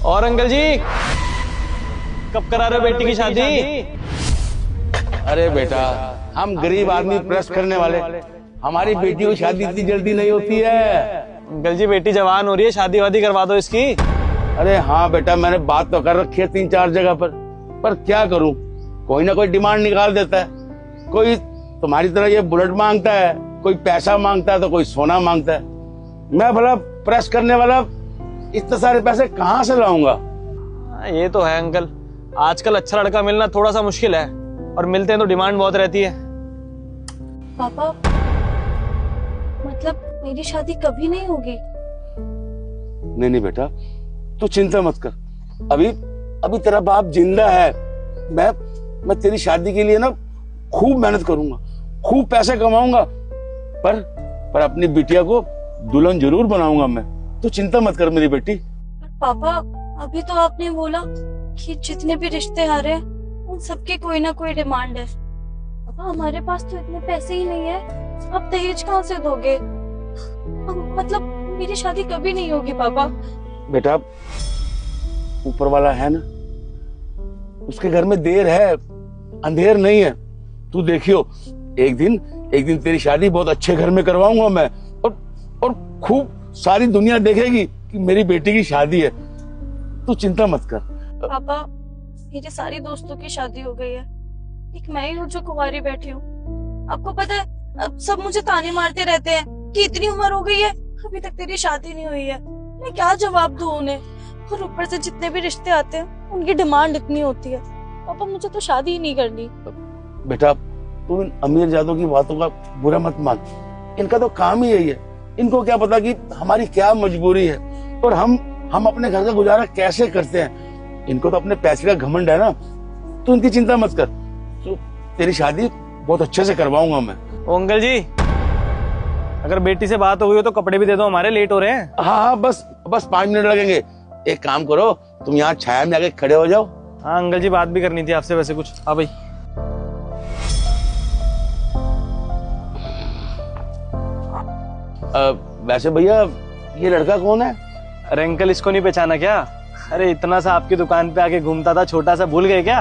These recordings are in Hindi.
और अंकल जी कब करा रहे हो बेटी की शादी? अरे बेटा, हम गरीब आदमी प्रेस करने वाले, हमारी बेटी की शादी इतनी जल्दी नहीं होती है। अंकल जी बेटी जवान हो रही है, शादी वादी करवा दो इसकी। अरे हाँ बेटा, मैंने बात तो कर रखी है 3-4 जगह पर क्या करूं, कोई ना कोई डिमांड निकाल देता है। कोई तुम्हारी तरह ये बुलेट मांगता है, कोई पैसा मांगता है, तो कोई सोना मांगता है। मैं भला प्रेस करने वाला इतने सारे पैसे कहाँ से लाऊंगा? ये तो है अंकल, आजकल अच्छा लड़का मिलना थोड़ा सा मुश्किल है, और मिलते हैं तो डिमांड बहुत रहती है। पापा, मतलब मेरी शादी कभी नहीं होगी? नहीं बेटा, तू चिंता मत कर। अभी तेरा बाप जिंदा है। मैं तेरी शादी के लिए ना खूब मेहनत करूंगा, खूब पैसे कमाऊंगा, पर अपनी बिटिया को दुल्हन जरूर बनाऊंगा मैं। तू चिंता मत कर मेरी बेटी। पापा, अभी तो आपने बोला कि जितने भी रिश्ते आ रहे हैं उन सबकी कोई ना कोई डिमांड है। पापा, हमारे पास तो इतने पैसे ही नहीं है, अब दहेज कहाँ से दोगे? मतलब मेरी शादी कभी नहीं होगी पापा। बेटा, ऊपर वाला है ना, उसके घर में देर है, अंधेर नहीं है। तू देखियो, एक दिन तेरी शादी बहुत अच्छे घर में करवाऊंगा मैं, और खूब सारी दुनिया देखेगी कि मेरी बेटी की शादी है। तू चिंता मत कर। पापा, मेरे सारे दोस्तों की शादी हो गई है, एक मैं ही हूँ जो कुंवारी बैठी हूँ। आपको पता है, अब सब मुझे ताने मारते रहते हैं कि इतनी उम्र हो गई है, अभी तक तेरी शादी नहीं हुई है। मैं क्या जवाब दूँ उन्हें? और ऊपर से जितने भी रिश्ते आते हैं उनकी डिमांड इतनी होती है। पापा, मुझे तो शादी ही नहीं करनी। बेटा, तू इन अमीरजादों की बातों का बुरा मत मान, इनका तो काम ही यही है। इनको क्या पता कि हमारी क्या मजबूरी है और हम अपने घर का गुजारा कैसे करते हैं। इनको तो अपने पैसे का घमंड है ना। तू इनकी चिंता मत कर, तो तेरी शादी बहुत अच्छे से करवाऊंगा मैं। ओ अंकल जी, अगर बेटी से बात हो गई हो तो कपड़े भी दे दो, हमारे लेट हो रहे हैं। हाँ, बस 5 मिनट लगेंगे। एक काम करो, तुम यहाँ छाया में आके खड़े हो जाओ। हाँ अंकल जी, बात भी करनी थी आपसे वैसे कुछ। हाँ भाई। वैसे भैया, ये लड़का कौन है? अरे अंकल, इसको नहीं पहचाना क्या? अरे इतना सा आपकी दुकान पे आके घूमता था, छोटा सा, भूल गए क्या?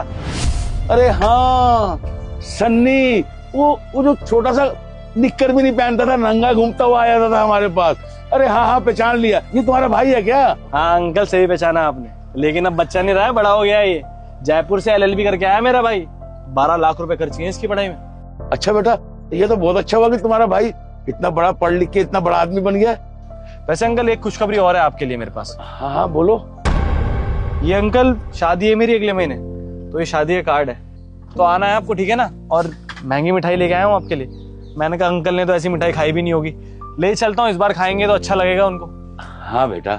अरे हाँ, सन्नी, वो जो छोटा सा निक्कर भी नहीं पहनता था, नंगा घूमता हुआ आया था हमारे पास। अरे हाँ, पहचान लिया। ये तुम्हारा भाई है क्या? हाँ अंकल, सही पहचाना आपने, लेकिन अब बच्चा नहीं रहा है, बड़ा हो गया है। ये जयपुर से LLB करके आया मेरा भाई, 12 लाख रुपए खर्च किए इसकी पढ़ाई में। अच्छा बेटा, ये तो बहुत अच्छा हुआ कि तुम्हारा भाई इतना बड़ा पढ़ लिख के इतना बड़ा आदमी बन गया। वैसे अंकल, एक खुशखबरी और है आपके लिए मेरे पास। हाँ बोलो। ये अंकल, शादी है मेरी अगले महीने, तो ये शादी का कार्ड है, तो आना है आपको, ठीक है ना? और महंगी मिठाई लेके आया हूँ आपके लिए। मैंने कहा अंकल ने तो ऐसी मिठाई खाई भी नहीं होगी, ले चलता हूँ, इस बार खाएंगे तो अच्छा लगेगा उनको। हाँ बेटा,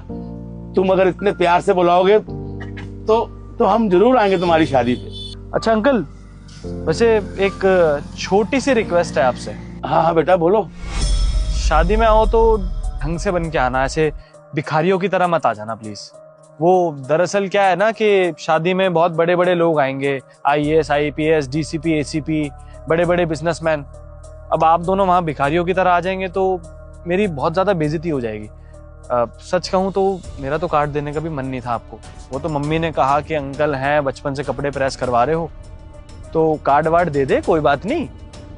तुम अगर इतने प्यार से बुलाओगे तो हम जरूर आएंगे तुम्हारी शादी पे। अच्छा अंकल, वैसे एक छोटी सी रिक्वेस्ट है आपसे। हाँ बेटा, बोलो। शादी में आओ तो ढंग से बन के आना, ऐसे भिखारियों की तरह मत आ जाना प्लीज। वो दरअसल क्या है ना कि शादी में बहुत बड़े बड़े लोग आएंगे, IAS, IPS, DCP, ACP, बड़े बड़े बिजनेसमैन। अब आप दोनों वहाँ भिखारियों की तरह आ जाएंगे तो मेरी बहुत ज्यादा बेइज्जती हो जाएगी। सच कहूँ तो मेरा तो कार्ड देने का भी मन नहीं था आपको। वो तो मम्मी ने कहा कि अंकल हैं, बचपन से कपड़े प्रेस करवा रहे हो, तो कार्ड वार्ड दे दे, कोई बात नहीं,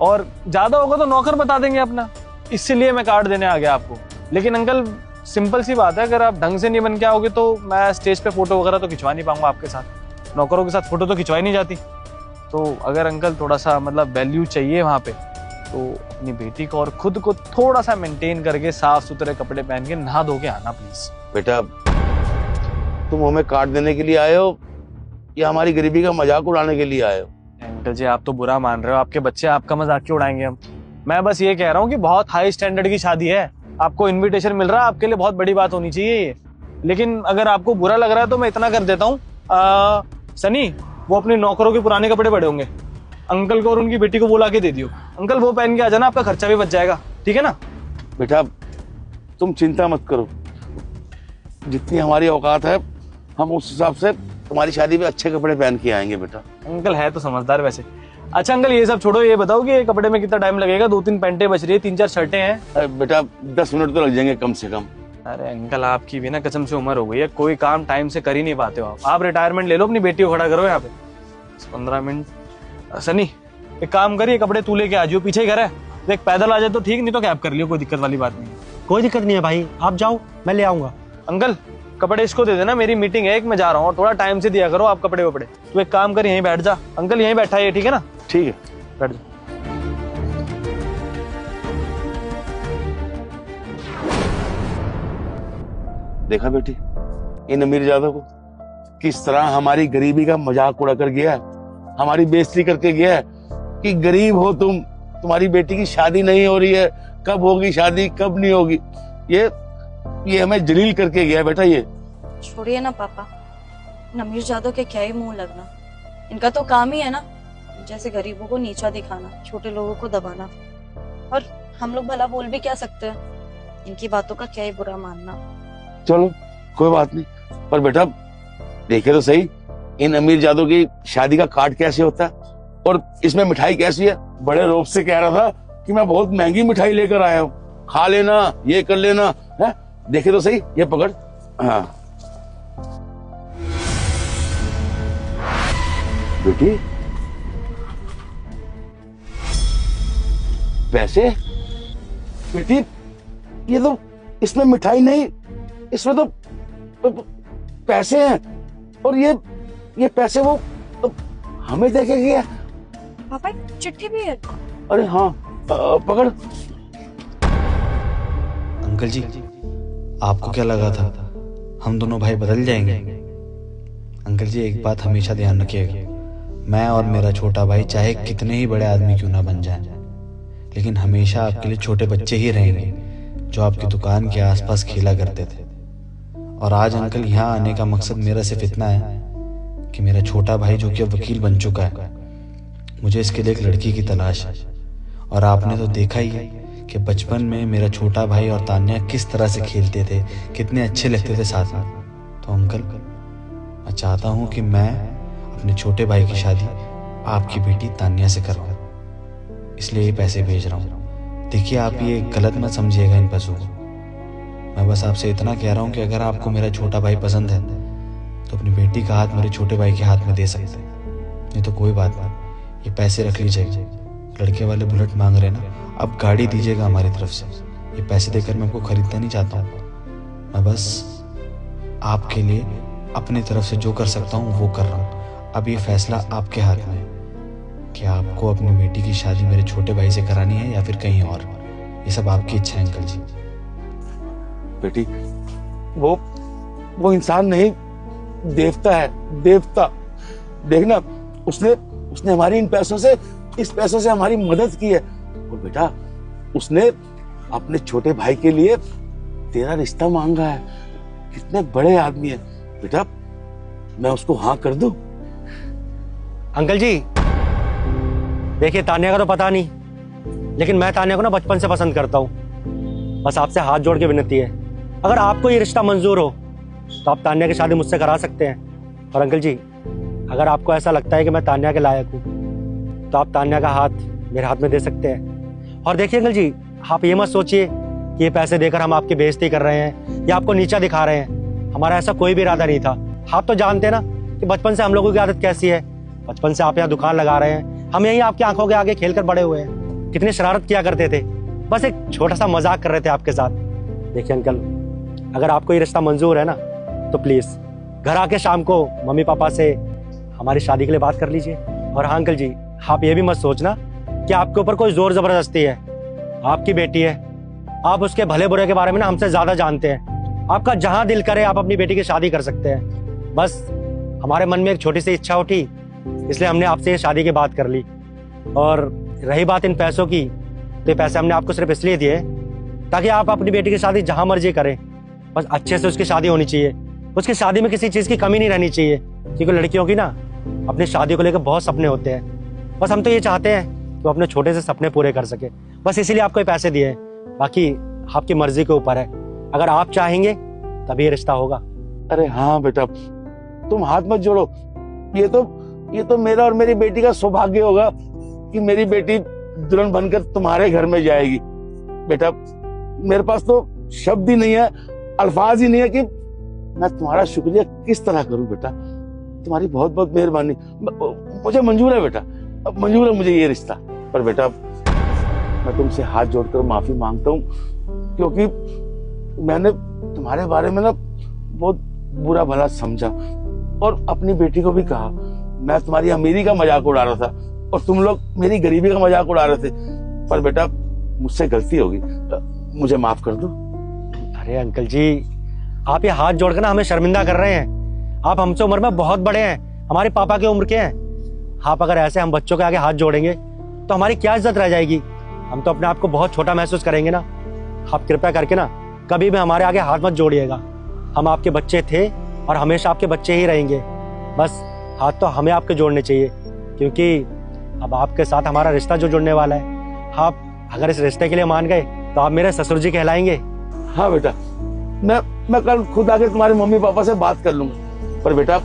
और ज्यादा होगा तो नौकर बता देंगे अपना, इसीलिए मैं कार्ड देने आ गया आपको। लेकिन अंकल, सिंपल सी बात है, अगर आप ढंग से नहीं बन के आओगे तो मैं स्टेज पे फोटो वगैरह तो खिंचवा नहीं पाऊंगा आपके साथ। नौकरों के साथ फोटो तो खिंचवाई नहीं जाती। तो अगर अंकल थोड़ा सा मतलब वैल्यू चाहिए वहाँ पे, तो अपनी बेटी को और खुद को थोड़ा सा मेंटेन करके साफ सुथरे कपड़े पहन के नहा धो के आना प्लीज। बेटा, तुम हमें कार्ड देने के लिए आए हो या हमारी गरीबी का मजाक उड़ाने के लिए आए हो? अंकल जी, आप तो बुरा मान रहे हो, आपके बच्चे आपका मजाक क्यों उड़ाएंगे हम? मैं बस ये कह रहा हूँ कि बहुत हाई स्टैंडर्ड की शादी है, आपको इनविटेशन मिल रहा है, आपके लिए बहुत बड़ी बात होनी चाहिए ये। लेकिन अगर आपको बुरा लग रहा है तो मैं इतना कर देता हूँ, सनी, वो अपने नौकरों के पुराने कपड़े पड़े होंगे, अंकल को और उनकी बेटी को बुला के दे दियो। अंकल वो पहन के आ जाना, आपका खर्चा भी बच जाएगा, ठीक है ना? बेटा, तुम चिंता मत करो, जितनी हमारी औकात है हम उस हिसाब से तुम्हारी शादी में अच्छे कपड़े पहन के आएंगे बेटा। अंकल है तो समझदार वैसे। अच्छा अंकल, ये सब छोड़ो, ये बताओ कि ये कपड़े में कितना टाइम लगेगा? 2-3 पैंटें बच रही है, 3-4 शर्टें हैं। बेटा 10 मिनट तो लग जाएंगे कम से कम। अरे अंकल, आपकी भी ना कसम से उम्र हो गई है, कोई काम टाइम से कर ही नहीं पाते हो आप रिटायरमेंट ले लो, अपनी बेटी को खड़ा करो यहाँ पे 15 मिनट। सनी एक काम करिए, कपड़े तू लेके आ जाओ, पीछे ही घर है, देख पैदल आ जाए तो ठीक, नहीं तो कैब कर लियो, कोई दिक्कत वाली बात नहीं। कोई दिक्कत नहीं है भाई, आप जाओ, मैं ले आऊंगा। अंकल कपड़े इसको दे देना, मेरी मीटिंग है एक, मैं जा रहा हूँ, और थोड़ा टाइम से दिया करो आप कपड़े वपड़े। तू एक काम कर, यहीं बैठ जा, अंकल यहीं बैठा है, ठीक है ना? ठीक है। बैठ जा। देखा बेटी, इन अमीरजादों को किस तरह हमारी गरीबी का मजाक उड़ा कर गया है, हमारी बेइज्जती करके गया है कि गरीब हो तुम, तुम्हारी बेटी की शादी नहीं हो रही है, कब होगी शादी, कब नहीं होगी। ये हमें जलील करके गया है बेटा। ये छोड़िए ना पापा, नमीर जादव के क्या ही मुंह लगना, इनका तो काम ही है ना जैसे गरीबों को नीचा दिखाना, छोटे लोगों को दबाना, और हम लोग भला बोल भी क्या सकते हैं, इनकी बातों का क्या ही बुरा मानना। चलो कोई बात नहीं, पर बेटा देखे तो सही, इन अमीरजादों की शादी का कार्ड कैसे होता है और इसमें मिठाई कैसी है। बड़े रोब से कह रहा था कि मैं बहुत महंगी मिठाई लेकर आया हूँ, खा लेना, ये कर लेना है। देखे तो सही, ये पकड़। हाँ बेटी, पैसे बेटी, ये तो इसमें मिठाई नहीं, इसमें तो पैसे हैं, और ये पैसे वो हमें देके गया। पापा चिट्ठी भी है। अरे हाँ, पकड़। अंकल जी, आपको क्या लगा था हम दोनों भाई बदल जाएंगे? अंकल जी एक बात हमेशा ध्यान रखिएगा, मैं और मेरा छोटा भाई चाहे कितने ही बड़े आदमी क्यों ना बन जाएं, लेकिन हमेशा आपके लिए छोटे बच्चे ही रहेंगे जो आपकी दुकान के आसपास खेला करते थे। और आज अंकल यहाँ आने का मकसद मेरा सिर्फ इतना है कि मेरा छोटा भाई जो कि अब वकील बन चुका है, मुझे इसके लिए एक लड़की की तलाश है। और आपने तो देखा ही है कि बचपन में मेरा छोटा भाई और तान्या किस तरह से खेलते थे, कितने अच्छे लगते थे साथ में। तो अंकल मैं चाहता हूँ कि मैं अपने छोटे भाई की शादी आपकी बेटी तान्या से करवाऊँ, इसलिए ये पैसे भेज रहा हूँ। देखिए आप ये गलत मत समझिएगा इन पैसों को, मैं बस आपसे इतना कह रहा हूँ कि अगर आपको मेरा छोटा भाई पसंद है तो अपनी बेटी का हाथ मेरे छोटे भाई के हाथ में दे सकते हैं, नहीं तो कोई बात नहीं, ये पैसे रख लीजिएगा। लड़के वाले बुलेट मांग रहे ना, अब गाड़ी दीजिएगा हमारी तरफ से, ये पैसे देकर मैं आपको खरीदना नहीं चाहता हूँ, मैं बस आपके लिए अपनी तरफ से जो कर सकता हूँ वो कर रहा हूँ। अब ये फैसला आपके हाथ में है कि आपको अपनी बेटी की शादी मेरे छोटे भाई से करानी है या फिर कहीं और, ये सब आपकी इच्छा है अंकल जी। बेटी वो इंसान नहीं, देवता है, देवता। देखना, उसने हमारी इन पैसों से, इस पैसों से हमारी मदद की है। और बेटा उसने अपने छोटे भाई के लिए तेरा रिश्ता मांगा है, कितने बड़े आदमी है बेटा, मैं उसको हाँ कर दूं? अंकल जी देखिए, तान्या का तो पता नहीं, लेकिन मैं तान्या को ना बचपन से पसंद करता हूँ। बस आपसे हाथ जोड़ के विनती है, अगर आपको ये रिश्ता मंजूर हो तो आप तान्या की शादी मुझसे करा सकते हैं। और अंकल जी अगर आपको ऐसा लगता है कि मैं तान्या के लायक हूँ तो आप तान्या का हाथ मेरे हाथ में दे सकते हैं। और देखिए अंकल जी, आप ये मत सोचिए कि ये पैसे देकर हम आपकी बेइज्जती कर रहे हैं या आपको नीचा दिखा रहे हैं, हमारा ऐसा कोई भी इरादा नहीं था। आप तो जानते हैं ना कि बचपन से हम लोगों की आदत कैसी है, बचपन से आप यहाँ दुकान लगा रहे हैं, हम यही आपकी आंखों के आगे खेलकर बड़े हुए हैं, कितनी शरारत किया करते थे, बस एक छोटा सा मजाक कर रहे थे आपके साथ। देखिए अंकल, अगर आपको ये रिश्ता मंजूर है ना तो प्लीज घर आके शाम को मम्मी पापा से हमारी शादी के लिए बात कर लीजिए। और हाँ अंकल जी, आप ये भी मत सोचना कि आपके ऊपर कोई जोर जबरदस्ती है, आपकी बेटी है, आप उसके भले बुरे के बारे में ना हमसे ज्यादा जानते हैं, आपका जहां दिल करे आप अपनी बेटी की शादी कर सकते हैं। बस हमारे मन में एक छोटी सी इच्छा उठी, इसलिए हमने आपसे ये शादी की बात कर ली। और रही बात इन पैसों की, तो ये पैसे हमने आपको सिर्फ इसलिए दिए ताकि आप अपनी बेटी की शादी जहां मर्जी करें, बस अच्छे से उसकी शादी होनी चाहिए, उसकी शादी में किसी चीज की कमी नहीं रहनी चाहिए, क्योंकि लड़कियों की ना अपनी शादी को लेकर बहुत सपने होते हैं। बस हम तो ये चाहते हैं कि वो अपने छोटे से सपने पूरे कर सके, बस इसीलिए आपको ये पैसे दिए हैं। बाकी आपकी मर्जी के ऊपर है, अगर आप चाहेंगे तभी ये रिश्ता होगा। अरे हाँ बेटा, तुम हाथ मत जोड़ो, ये तो मेरा और मेरी बेटी का सौभाग्य होगा कि मेरी बेटी दुल्हन बनकर तुम्हारे घर में जाएगी। बेटा मेरे पास तो शब्द ही नहीं है अल्फाज ही नहीं है कि मैं तुम्हारा शुक्रिया किस तरह करूं बेटा। तुम्हारी बहुत बहुत मेहरबानी। मुझे मंजूर है बेटा, मंजूर है मुझे ये रिश्ता। पर बेटा मैं तुमसे हाथ जोड़कर माफी मांगता हूँ, क्योंकि मैंने तुम्हारे बारे में ना बहुत बुरा भला समझा और अपनी बेटी को भी कहा। मैं तुम्हारी अमीरी का मजाक उड़ा रहा था और तुम लोग मेरी गरीबी का मजाक उड़ा रहे थे। पर बेटा मुझसे गलती होगी, मुझे माफ कर दो। अरे अंकल जी, आप ये हाथ जोड़कर ना हमें शर्मिंदा कर रहे हैं। आप हमसे उम्र में बहुत बड़े हैं, हमारे पापा की उम्र के हैं। आप अगर ऐसे हम बच्चों के आगे हाथ जोड़ेंगे तो हमारी क्या इज्जत रह जाएगी। हम तो अपने आप को बहुत छोटा महसूस करेंगे ना। आप कृपया करके ना कभी भी हमारे आगे हाथ मत जोड़िएगा। हम आपके बच्चे थे और हमेशा आपके बच्चे ही रहेंगे। बस हाथ तो हमें आपके जोड़ने चाहिए, क्योंकि अब आपके साथ हमारा रिश्ता जो जुड़ने वाला है। आप अगर इस रिश्ते के लिए मान गए तो आप मेरे ससुर जी कहलाएंगे। हाँ बेटा, मैं कल खुद आके तुम्हारे मम्मी पापा से बात कर लूंगा। पर बेटा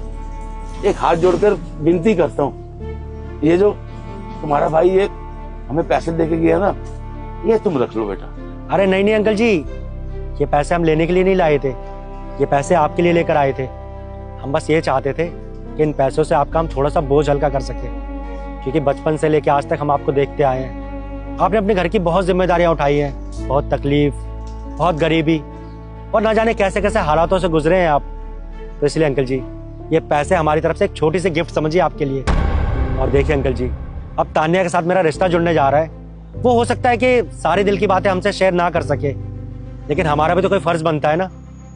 एक हाथ जोड़कर विनती करता हूँ, ये जो तुम्हारा भाई ये हमें पैसे देके गया ना, ये तुम रख लो बेटा। अरे नहीं नहीं अंकल जी, ये पैसे हम लेने के लिए नहीं लाए थे, ये पैसे आपके लिए लेकर आए थे। हम बस ये चाहते थे कि इन पैसों से आपका हम थोड़ा सा बोझ हल्का कर सके, क्योंकि बचपन से लेके आज तक हम आपको देखते आए हैं। आपने अपने घर की बहुत जिम्मेदारियां उठाई हैं, बहुत तकलीफ, बहुत गरीबी और ना जाने कैसे कैसे हालातों से गुजरे हैं आप। तो इसलिए अंकल जी ये पैसे हमारी तरफ से एक छोटी सी गिफ्ट समझिए आपके लिए। और देखिए अंकल जी, अब तान्या के साथ मेरा रिश्ता जुड़ने जा रहा है। वो हो सकता है कि सारे दिल की बातें हमसे शेयर ना कर सके, लेकिन हमारा भी तो कोई फर्ज बनता है ना।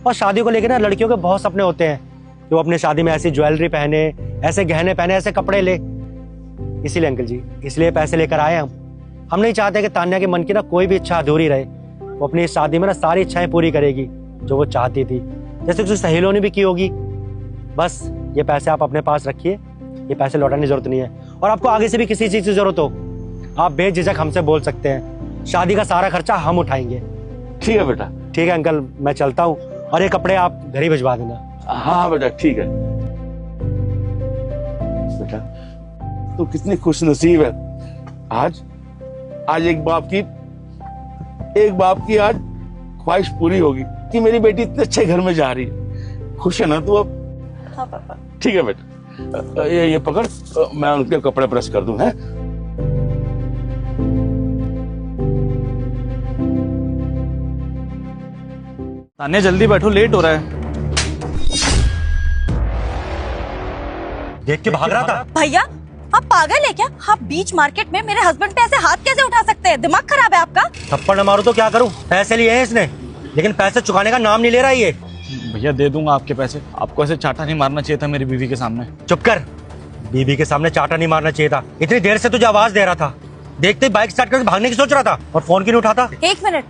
और शादी को लेकर ना लड़कियों के बहुत सपने होते हैं कि वो अपने शादी में ऐसी ज्वेलरी पहने, ऐसे गहने पहने, ऐसे कपड़े ले। इसीलिए अंकल जी, इसलिए पैसे लेकर आए हम नहीं चाहते कि तान्या के मन की ना कोई भी इच्छा अधूरी रहे। वो अपनी इस शादी में ना सारी इच्छाएं पूरी करेगी जो वो चाहती थी, जैसे उसकी सहेलियों ने भी की होगी। बस ये पैसे आप अपने पास रखिए, ये पैसे लौटाने की जरूरत नहीं है। और आपको आगे से भी किसी चीज की जरूरत हो, आप बेझिझक हमसे बोल सकते हैं। शादी का सारा खर्चा हम उठाएंगे। ठीक है बेटा। ठीक है अंकल, मैं चलता हूँ और ये कपड़े आप घर ही भिजवा देना। हाँ बेटा ठीक है। बेटा तू कितनी खुश नसीब है। आज एक बाप की आज ख्वाहिश पूरी होगी कि मेरी बेटी इतने अच्छे घर में जा रही है। खुश है ना तू अब? हाँ पापा। ठीक है बेटा, ये पकड़, मैं उनके कपड़े प्रेस कर दूं। है तान्या जल्दी बैठो, लेट हो रहा है। देख के भाग रहा था। भैया आप पागल है क्या? आप बीच मार्केट में मेरे हस्बैंड पे ऐसे हाथ कैसे उठा सकते हैं? दिमाग खराब है आपका? थप्पड़ न मारो तो क्या करूं? पैसे लिए हैं इसने, लेकिन पैसे चुकाने का नाम नहीं ले रहा ये। भैया दे दूंगा आपके पैसे। आपको ऐसे चाटा नहीं मारना चाहिए था मेरी बीवी के सामने। चुप कर, बीबी के सामने चाटा नहीं मारना चाहिए था। इतनी देर से तुझे आवाज दे रहा था, देखते ही बाइक स्टार्ट करके भागने की सोच रहा था और फोन क्यों नहीं उठाता? एक मिनट,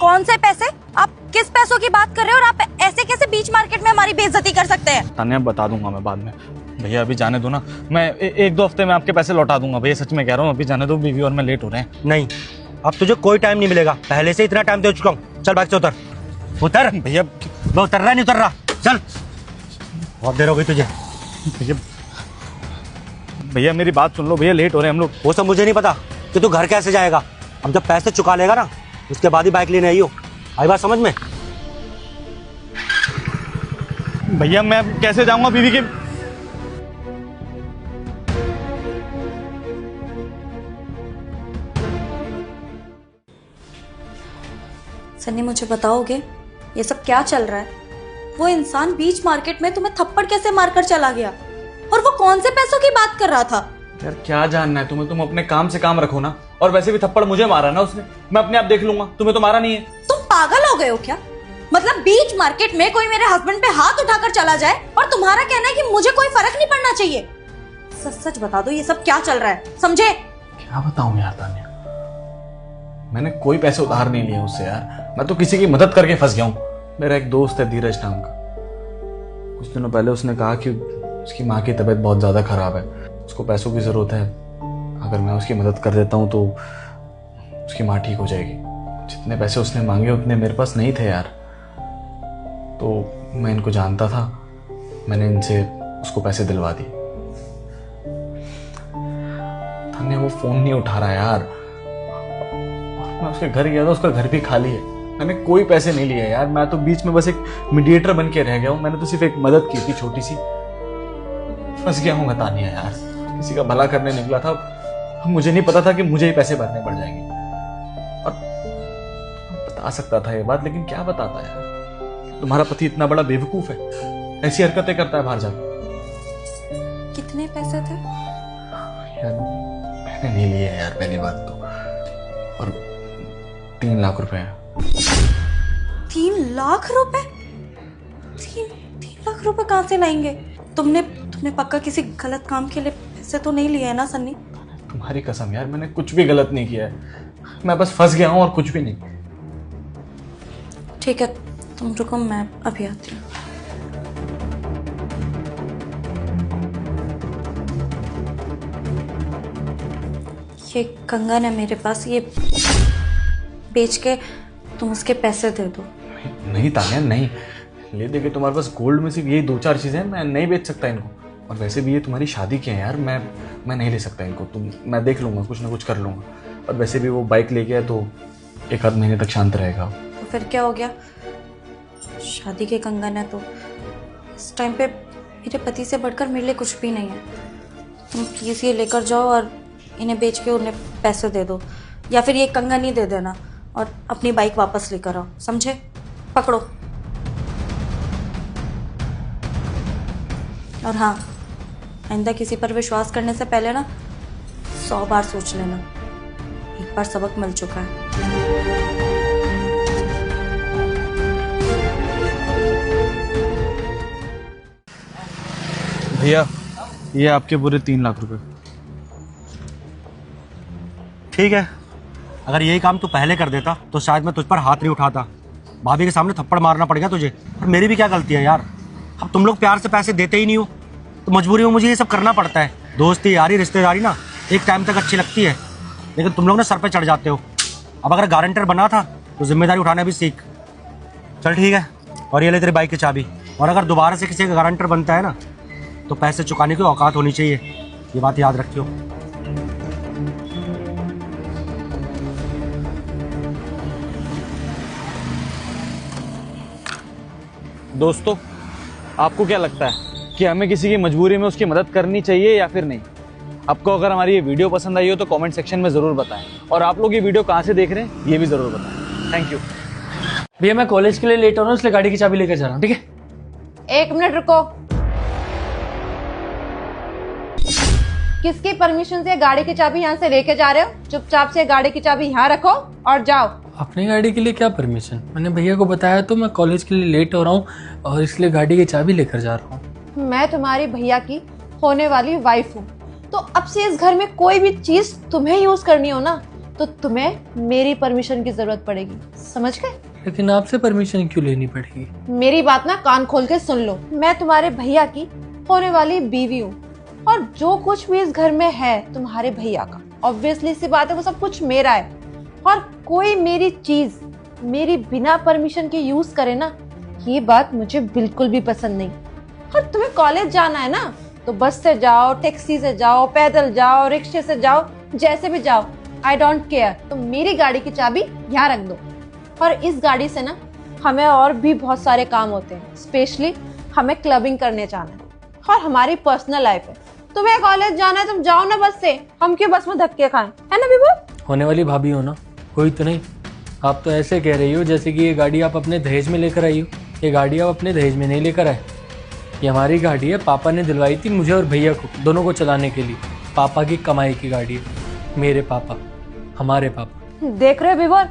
कौन से पैसे? आप किस पैसों की बात कर रहे हो? और आप ऐसे कैसे बीच मार्केट में हमारी बेइज्जती कर सकते हैं? तान्या बता दूंगा मैं बाद में। भैया अभी जाने दो ना, मैं एक दो हफ्ते में आपके पैसे लौटा दूंगा। भैया सच में कह रहा हूँ, अभी जाने दो, बीवी और मैं लेट हो रहे हैं। नहीं, अब तुझे कोई टाइम नहीं मिलेगा, पहले से इतना टाइम दे चुका हूँ। चल बाइक से उतर। उतर भैया। मैं उतर रहा नहीं उतर रहा, चल। बहुत देर हो गई तुझे। भैया भैया मेरी बात सुन लो भैया, लेट हो रहे हैं हम लोग। वो सब मुझे नहीं पता कि तू घर कैसे जाएगा। हम जब पैसे चुका लेगा ना, उसके बाद ही बाइक लेने आई हो। आई बात समझ में? भैया मैं कैसे जाऊंगा बीवी के? सन्नी मुझे बताओगे ये सब क्या चल रहा है? वो इंसान बीच मार्केट में तुम्हें थप्पड़ कैसे मारकर चला गया? और वो कौन से पैसों की बात कर रहा था? यार क्या जानना है तुम्हें, तुम अपने काम से काम रखो ना। और वैसे भी थप्पड़ मुझे मारा ना उसने, मैं अपने आप देख लूंगा, तुम्हें तो मारा नहीं है। तुम पागल हो गए हो क्या? मतलब बीच मार्केट में कोई मेरे हस्बैंड पे हाथ उठाकर चला जाए और तुम्हारा कहना है कि मुझे कोई फर्क नहीं पड़ना चाहिए? सच सच बता दो ये सब क्या चल रहा है, समझे? क्या बताऊं यार तान्या, मैंने कोई पैसे उधार नहीं लिए उससे यार। मैं तो किसी की मदद करके फंस गया हूँ। मेरा एक दोस्त है धीरज नाम का, कुछ दिनों पहले उसने कहा कि उसकी माँ की तबीयत बहुत ज्यादा खराब है, उसको पैसों की जरूरत है। अगर मैं उसकी मदद कर देता हूँ तो उसकी माँ ठीक हो जाएगी। जितने पैसे उसने मांगे उतने मेरे पास नहीं थे यार। तो मैं इनको जानता था, मैंने इनसे उसको पैसे दिलवा दिए। तान्या वो फोन नहीं उठा रहा यार। मैं उसके घर गया था, उसका घर भी खाली है। मैंने कोई पैसे नहीं लिए यार, मैं तो बीच में बस एक मीडिएटर बन के रह गया हूँ। मैंने तो सिर्फ एक मदद की थी छोटी सी। फंस गया हूँ तानिया यार, किसी का भला करने निकला था। मुझे नहीं पता था कि मुझे ही पैसे भरने पड़ जाएंगे। और बता सकता था ये बात, लेकिन क्या बताता यार। तुम्हारा पति इतना बड़ा बेवकूफ है, ऐसी हरकतें करता है बाहर जाकर। कितने पैसे थे? यार मैंने नहीं लिए यार, पहली बात तो। और 3 लाख रुपए हैं। 3 लाख रुपए? 3 लाख रुपए कहाँ से लाएंगे? तुमने पक्का किसी गलत काम के लिए पैसे तो नहीं लिए है ना सन्नी? तुम्हारी कसम यार, मैंने कुछ भी गलत नहीं किया है। मैं बस फंस गया हूँ और कुछ भी नहीं। ठीक है, तुम रुको, मैं अभी आती हूँ। ये कंगन है मेरे पास, ये बेच के तुम उसके पैसे दे दो। नहीं तानिया नहीं, ले दे के तुम्हारे पास गोल्ड में सिर्फ यही 2-4 चीजें हैं, मैं नहीं बेच सकता इनको। और वैसे भी ये तुम्हारी शादी की है यार, मैं नहीं ले सकता इनको। मैं देख लूंगा, कुछ ना कुछ कर लूंगा। और वैसे भी वो बाइक लेके है तो 1 आध महीने तक शांत रहेगा। तो फिर क्या हो गया? शादी के कंगन है तो इस टाइम पे मेरे पति से बढ़कर मेरे लिए कुछ भी नहीं है। तुम प्लीज ये लेकर जाओ और इन्हें बेच के उन्हें पैसे दे दो, या फिर ये कंगन ही दे देना और अपनी बाइक वापस लेकर आओ, समझे? पकड़ो। और हाँ, आइंदा किसी पर विश्वास करने से पहले ना 100 बार सोच लेना। एक बार सबक मिल चुका है। भैया ये आपके पूरे 3 लाख रुपए। ठीक है, अगर यही काम तू पहले कर देता तो शायद मैं तुझ पर हाथ नहीं उठाता। भाभी के सामने थप्पड़ मारना पड़ गया तुझे। और मेरी भी क्या गलती है यार, अब तुम लोग प्यार से पैसे देते ही नहीं हो तो मजबूरी में मुझे ये सब करना पड़ता है। दोस्ती यारी रिश्तेदारी ना एक टाइम तक अच्छी लगती है, लेकिन तुम लोग ना सर पे चढ़ जाते हो। अब अगर गारंटर बना था तो जिम्मेदारी उठाना भी सीख। चल ठीक है, और ये ले तेरी बाइक की चाबी। और अगर दोबारा से किसी का गारंटर बनता है ना तो पैसे चुकाने की औकात होनी चाहिए, ये बात याद रखियो। दोस्तों, आपको क्या लगता है कि हमें किसी की मजबूरी में उसकी मदद करनी चाहिए या फिर नहीं? आपको अगर हमारी ये वीडियो पसंद आई हो तो कमेंट सेक्शन में ज़रूर बताएं। और आप लोग ये वीडियो कहाँ से देख रहे हैं ये भी ज़रूर बताएं। Thank you. भैया मैं कॉलेज के लिए लेट हो रहा हूँ, इसलिए गाड़ी की चाबी लेकर जा रहा हूँ। ठीक है? 1 मिनट रुको। किसकी परमिशन से गाड़ी की चाबी यहाँ से लेके जा रहे हो? चुपचाप से गाड़ी की चाबी यहाँ रखो और जाओ। अपनी गाड़ी के लिए क्या परमिशन? मैंने भैया को बताया तो मैं कॉलेज के लिए लेट हो रहा हूँ और इसलिए गाड़ी की चाबी लेकर जा रहा हूँ। मैं तुम्हारी भैया की होने वाली वाइफ हूँ, तो अब से इस घर में कोई भी चीज तुम्हें यूज करनी हो ना तो तुम्हें मेरी परमिशन की जरूरत पड़ेगी, समझ गए? लेकिन आपसे परमिशन क्यों लेनी पड़ेगी? मेरी बात ना कान खोल के सुन लो। मैं तुम्हारे भैया की होने वाली बीवी हूँ और जो कुछ भी इस घर में है तुम्हारे भैया का। ऑब्वियसली सी बात है, वो सब कुछ मेरा है। और कोई मेरी चीज मेरी बिना परमिशन के यूज करे ना, ये बात मुझे बिल्कुल भी पसंद नहीं। और तुम्हें कॉलेज जाना है ना तो बस से जाओ, टैक्सी से जाओ, पैदल जाओ, रिक्शे से जाओ, जैसे भी जाओ, आई डोंट केयर। तो मेरी गाड़ी की चाबी यहाँ रख दो। और इस गाड़ी से ना हमें और भी बहुत सारे काम होते हैं, स्पेशली हमें क्लबिंग करने जाना है और हमारी पर्सनल लाइफ है। तुम्हें कॉलेज जाना है, तुम जाओ ना बस से, हम क्यों बस में धक्के खाएं, है ना विभू? होने वाली भाभी हो ना, कोई तो नहीं। आप तो ऐसे कह रही हो जैसे कि ये गाड़ी आप अपने दहेज में लेकर आई हो। ये गाड़ी आप अपने दहेज में नहीं लेकर आए, ये हमारी गाड़ी है। पापा ने दिलवाई थी मुझे और भैया को, दोनों को चलाने के लिए। पापा की कमाई की गाड़ी है, मेरे पापा, हमारे पापा। देख रहे हो विभोर,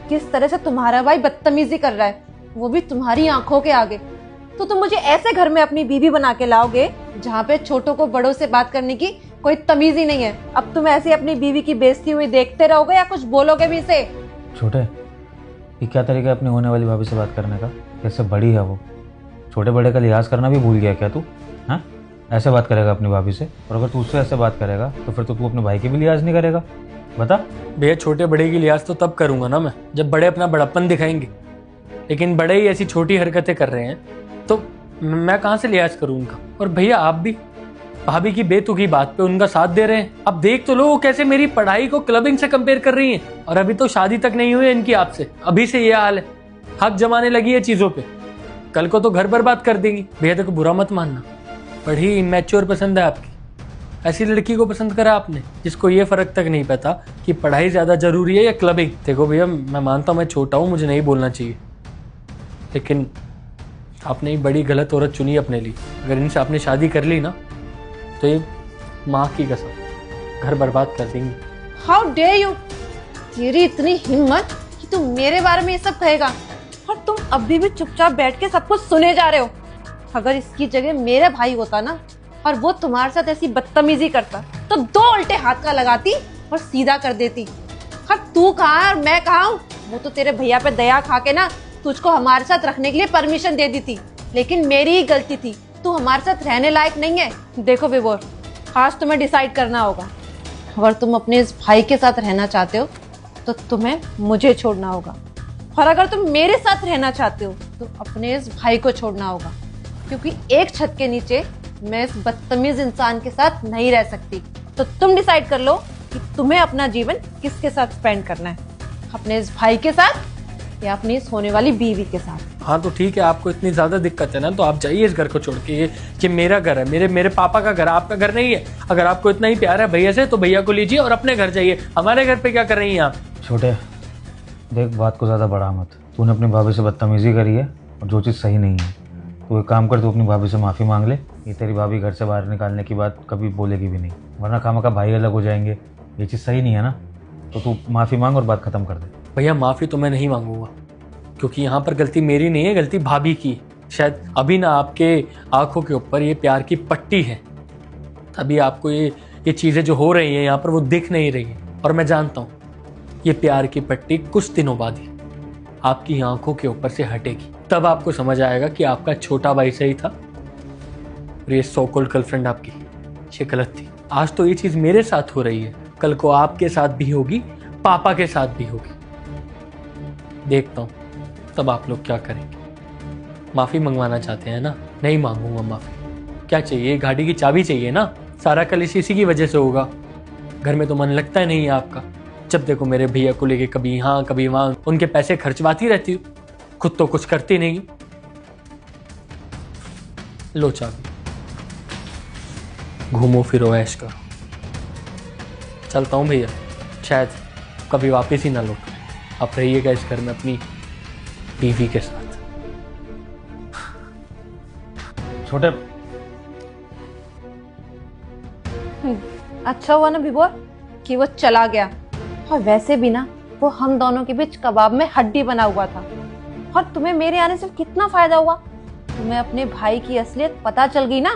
किस तरह से तुम्हारा भाई बदतमीजी कर रहा है, वो भी तुम्हारी आंखों के आगे। तो तुम मुझे ऐसे घर में अपनी बीवी बना के लाओगे जहाँ पे छोटों को बड़ों से बात करने की कोई तमीज ही नहीं है। अब तुम ऐसे अपनी बीवी की बेइज्जती हुई देखते रहोगे या कुछ बोलोगे भी इसे? छोटे, ये क्या तरीका है अपनी होने वाली भाभी से बात करने का? कैसे बड़ी है वो, छोटे बड़े का लिहाज करना भी भूल गया क्या तू? हाँ, ऐसे बात करेगा अपनी भाभी से? और अगर तू उससे ऐसे बात करेगा तो फिर तो तू अपने भाई की भी लिहाज नहीं करेगा? बता। भैया छोटे बड़े की लिहाज तो तब करूंगा ना मैं जब बड़े अपना बड़प्पन दिखाएंगे, लेकिन बड़े ही ऐसी छोटी हरकतें कर रहे हैं तो मैं कहाँ से लिहाज करूँ उनका? और भैया आप भी भाभी की बेतुकी बात पे उनका साथ दे रहे हैं। अब देख तो लो वो कैसे मेरी पढ़ाई को क्लबिंग से कंपेयर कर रही हैं। और अभी तो शादी तक नहीं हुई है इनकी आपसे, अभी से ये हाल है। हक जमाने लगी है चीजों पे, कल को तो घर बर्बाद कर देंगी। भैया देखो बुरा मत मानना, बड़ी इमेच्योर पसंद है आपकी। ऐसी लड़की को पसंद करा आपने जिसको ये फर्क तक नहीं पता कि पढ़ाई ज्यादा जरूरी है या क्लबिंग। देखो भैया मैं मानता हूँ मैं छोटा हूँ, मुझे नहीं बोलना चाहिए, लेकिन आपने एक बड़ी गलत औरत चुनी अपने लिए। अगर इनसे आपने शादी कर ली ना तो ये माँ की कसम घर बर्बाद कर देंगी। हाउ डेयर यू, तेरी इतनी हिम्मत कि तुम मेरे बारे में ये सब कहेगा, और तुम अभी भी चुपचाप बैठ के सब कुछ सुने जा रहे हो। अगर इसकी जगह मेरा भाई होता ना और वो तुम्हारे साथ ऐसी बदतमीजी करता तो 2 उल्टे हाथ का लगाती और सीधा कर देती। और तू कहाँ है और मैं कहाँ हूँ? वो तो तेरे भैया पे दया खा के ना तुझको हमारे साथ रखने के लिए परमिशन दे दी थी, लेकिन मेरी ही गलती थी। तू हमारे साथ रहने लायक नहीं है। देखो विभोर, आज तुम्हें डिसाइड करना होगा। अगर तुम अपने इस भाई के साथ रहना चाहते हो तो तुम्हें मुझे छोड़ना होगा, और अगर तुम मेरे साथ रहना चाहते हो तो अपने इस भाई को छोड़ना होगा, क्योंकि एक छत के नीचे मैं इस बदतमीज इंसान के साथ नहीं रह सकती। तो तुम डिसाइड कर लो कि तुम्हें अपना जीवन किसके साथ स्पेंड करना है, अपने इस भाई के साथ या अपनी इस होने वाली बीवी के साथ। हाँ तो ठीक है, आपको इतनी ज्यादा दिक्कत है ना तो आप जाइए इस घर को छोड़ के। ये मेरा घर है, मेरे पापा का घर है, आपका घर नहीं है। अगर आपको इतना ही प्यार है भैया से तो भैया को लीजिए और अपने घर जाइए। हमारे घर पे क्या कर रही हैं आप? छोटे देख, बात को ज़्यादा बढ़ा मत। तूने अपनी भाभी से बदतमीजी करी है और जो चीज़ सही नहीं है, तो एक काम कर, तू अपनी भाभी से माफ़ी मांग ले। ये तेरी भाभी घर से बाहर निकालने की बात कभी बोलेगी भी नहीं, वरना खामा का भाई अलग हो जाएंगे। ये चीज़ सही नहीं है ना, तो तू माफ़ी मांग और बात ख़त्म कर दे। भैया माफ़ी तो मैं नहीं मांगूंगा, क्योंकि यहाँ पर गलती मेरी नहीं है, गलती भाभी की। शायद अभी ना आपके आंखों के ऊपर ये प्यार की पट्टी है, तभी आपको ये चीज़ें जो हो रही हैं यहाँ पर वो दिख नहीं रही है। और मैं जानता हूँ ये प्यार की पट्टी कुछ दिनों बाद ही आपकी आंखों के ऊपर से हटेगी, तब आपको समझ आएगा कि आपका छोटा भाई सही था और ये सो कॉल्ड गर्लफ्रेंड आपकी ये गलत थी। आज तो ये चीज़ मेरे साथ हो रही है, कल को आपके साथ भी होगी, पापा के साथ भी होगी। देखता हूँ तब आप लोग क्या करेंगे। माफ़ी मंगवाना चाहते हैं ना? नहीं मांगूंगा माफ़ी। क्या चाहिए? गाड़ी की चाबी चाहिए ना? सारा कल इसी की वजह से होगा। घर में तो मन लगता ही नहीं है आपका। जब देखो मेरे भैया को लेके कभी यहाँ कभी वहाँ उनके पैसे खर्चवाती रहती हूँ, खुद तो कुछ करती नहीं। लो चाबी, घूमो फिरो ऐश करो। चलता हूँ भैया, शायद कभी वापस ही ना लौटूं। आप रहिएगा इस घर में अपनी बीवी के साथ। छोटे अच्छा हुआ ना विभोर कि वो चला गया, और वैसे भी ना वो हम दोनों के बीच कबाब में हड्डी बना हुआ था। और तुम्हें मेरे आने से कितना फायदा हुआ, तुम्हें अपने भाई की असलियत पता चल गई ना,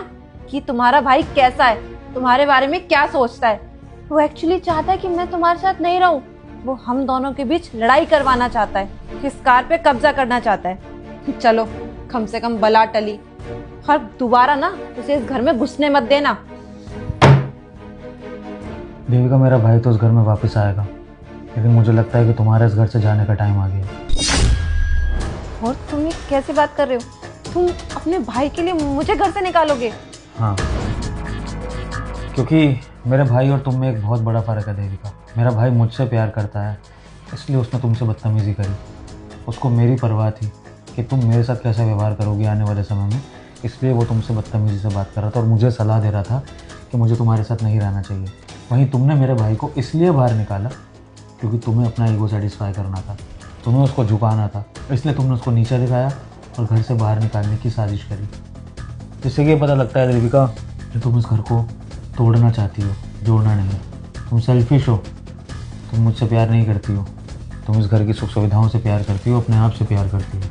कि तुम्हारा भाई कैसा है, तुम्हारे बारे में क्या सोचता है। वो एक्चुअली चाहता है कि मैं तुम्हारे साथ नहीं रहूं, वो हम दोनों के बीच लड़ाई करवाना चाहता है, इस कार पे कब्जा करना चाहता है। चलो कम से कम बला टली, और दोबारा ना उसे इस घर में घुसने मत देना। देविका, मेरा भाई तो उस घर में वापस आएगा, लेकिन मुझे लगता है कि तुम्हारे इस घर से जाने का टाइम आ गया। और तुम ये कैसी बात कर रहे हो? तुम अपने भाई के लिए मुझे घर से निकालोगे? हाँ, क्योंकि मेरे भाई और तुम में एक बहुत बड़ा फ़र्क है देविका। मेरा भाई मुझसे प्यार करता है, इसलिए उसने तुमसे बदतमीज़ी करी। उसको मेरी परवाह थी कि तुम मेरे साथ कैसा व्यवहार करोगे आने वाले समय में, इसलिए वो तुमसे बदतमीज़ी से बात कर रहा था और मुझे सलाह दे रहा था कि मुझे तुम्हारे साथ नहीं रहना चाहिए। वहीं तुमने मेरे भाई को इसलिए बाहर निकाला क्योंकि तुम्हें अपना ईगो सेटिस्फाई करना था, तुम्हें उसको झुकाना था, इसलिए तुमने उसको नीचे दिखाया और घर से बाहर निकालने की साजिश करी। जिससे कि ये पता लगता है देविका कि तुम इस घर को तोड़ना चाहती हो, जोड़ना नहीं। तुम सेल्फिश हो, तुम मुझसे प्यार नहीं करती हो, तुम इस घर की सुख सुविधाओं से प्यार करती हो, अपने आप से प्यार करती हो।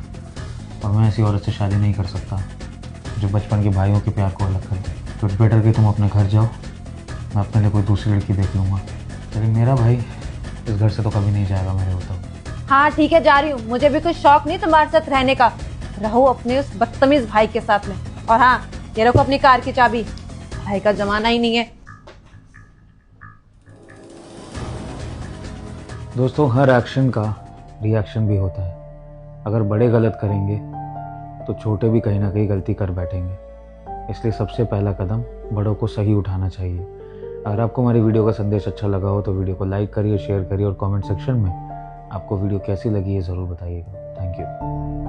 और मैं ऐसी औरत से शादी नहीं कर सकता जो बचपन के भाइयों के प्यार को अलग करे। तो इट्स बेटर कि तुम अपने घर जाओ, मैं अपने लिए कोई दूसरी लड़की देख लूँगा, लेकिन मेरा भाई इस घर से तो कभी नहीं जाएगा मेरे होता। हाँ ठीक है, जा रही हूँ, मुझे भी कोई शौक नहीं तुम्हारे साथ रहने का। रहो अपने उस बदतमीज भाई के साथ में। और हाँ, ये रखो अपनी कार की चाबी, भाई का जमाना ही नहीं है। दोस्तों, हर एक्शन का रिएक्शन भी होता है। अगर बड़े गलत करेंगे तो छोटे भी कहीं ना कहीं गलती कर बैठेंगे। इसलिए सबसे पहला कदम बड़ों को सही उठाना चाहिए। अगर आपको हमारी वीडियो का संदेश अच्छा लगा हो तो वीडियो को लाइक करिए, शेयर करिए और कमेंट सेक्शन में आपको वीडियो कैसी लगी है ज़रूर बताइएगा। Thank you.